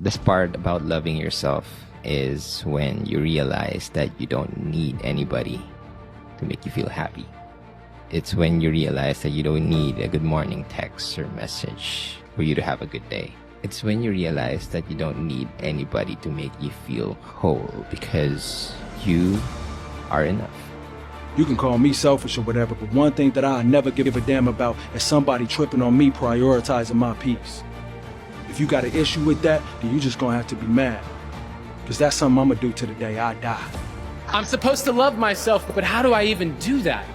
This part about loving yourself is when you realize that you don't need anybody to make you feel happy. It's when you realize that you don't need a good morning text or message for you to have a good day. It's when you realize that you don't need anybody to make you feel whole because you are enough. You can call me selfish or whatever, but one thing that I never give a damn about is somebody tripping on me prioritizing my peace. If you got an issue with that, then you just gonna have to be mad. Because that's something I'm gonna do to the day I die. I'm supposed to love myself, but how do I even do that?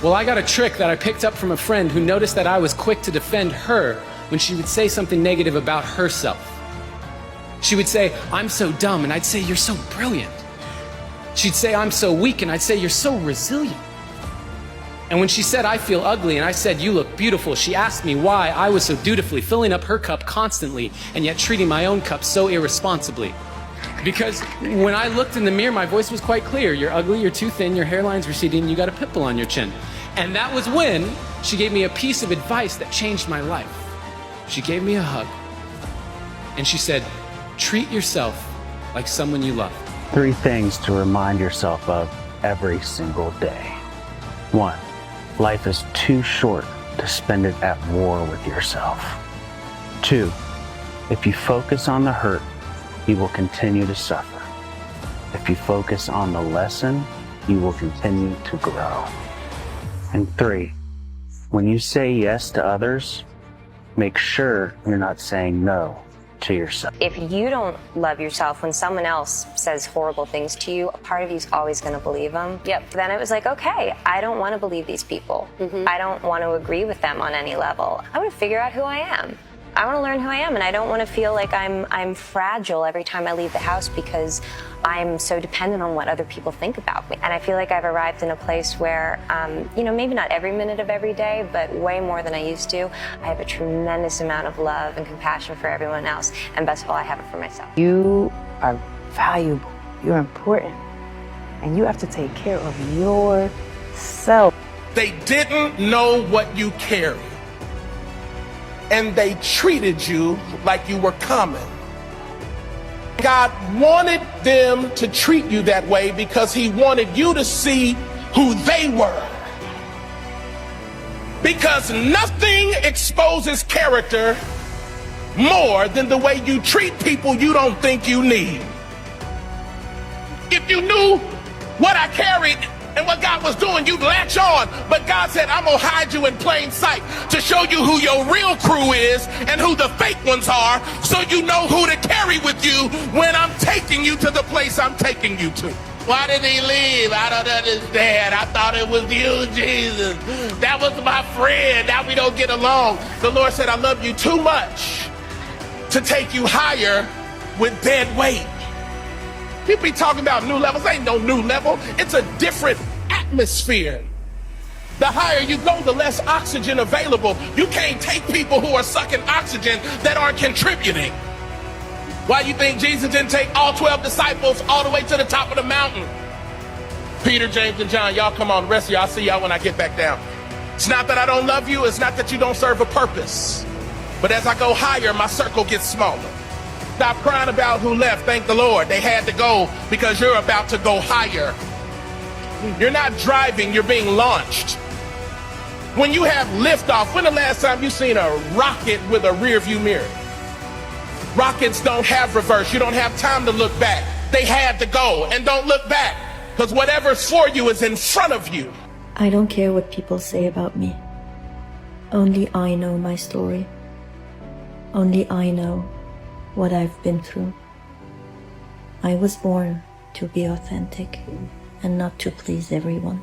Well, I got a trick that I picked up from a friend who noticed that I was quick to defend her when she would say something negative about herself. She would say, "I'm so dumb," and I'd say, "You're so brilliant." She'd say, "I'm so weak," and I'd say, "You're so resilient." And when she said, "I feel ugly," and I said, "You look beautiful," she asked me why I was so dutifully filling up her cup constantly and yet treating my own cup so irresponsibly. Because when I looked in the mirror, my voice was quite clear. "You're ugly, you're too thin, your hairline's receding, you got a pimple on your chin." And that was when she gave me a piece of advice that changed my life. She gave me a hug, and she said, "Treat yourself like someone you love." 3 things to remind yourself of every single day. 1, life is too short to spend it at war with yourself. 2, if you focus on the hurt, you will continue to suffer. If you focus on the lesson, you will continue to grow. And 3, when you say yes to others, make sure you're not saying no to yourself. If you don't love yourself, when someone else says horrible things to you, a part of you is always going to believe them. Yep. Then it was like, okay, I don't want to believe these people. I don't want to agree with them on any level. I want to figure out who I am. I want to learn who I am, and I don't want to feel like I'm fragile every time I leave the house because I'm so dependent on what other people think about me. And I feel like I've arrived in a place where, maybe not every minute of every day, but way more than I used to. I have a tremendous amount of love and compassion for everyone else, and best of all, I have it for myself. You are valuable, you're important, and you have to take care of yourself. They didn't know what you carried, and they treated you like you were common. God wanted them to treat you that way because he wanted you to see who they were. Because nothing exposes character more than the way you treat people you don't think you need. If you knew what I carried and what God was doing, you'd latch on. But God said, "I'm gonna hide you in plain sight to show you who your real crew is and who the fake ones are, so you know who to carry with you when I'm taking you to the place I'm taking you to." Why did he leave? I don't understand. I thought it was you, Jesus. That was my friend. Now we don't get along. The Lord said, "I love you too much to take you higher with dead weight." People be talking about new levels. Ain't no new level. It's a different atmosphere. The higher you go, the less oxygen available. You can't take people who are sucking oxygen that aren't contributing. Why you think Jesus didn't take all 12 disciples all the way to the top of the mountain? Peter, James, and John, y'all come on. The rest of y'all, I'll see y'all when I get back down. It's not that I don't love you. It's not that you don't serve a purpose. But as I go higher, my circle gets smaller. Stop crying about who left. Thank the Lord. They had to go because you're about to go higher. You're not driving, you're being launched. When you have liftoff, when the last time you seen a rocket with a rear view mirror? Rockets don't have reverse. You don't have time to look back. They had to go, and don't look back, because whatever's for you is in front of you. I don't care what people say about me. Only I know my story. Only I know what I've been through. I was born to be authentic and not to please everyone.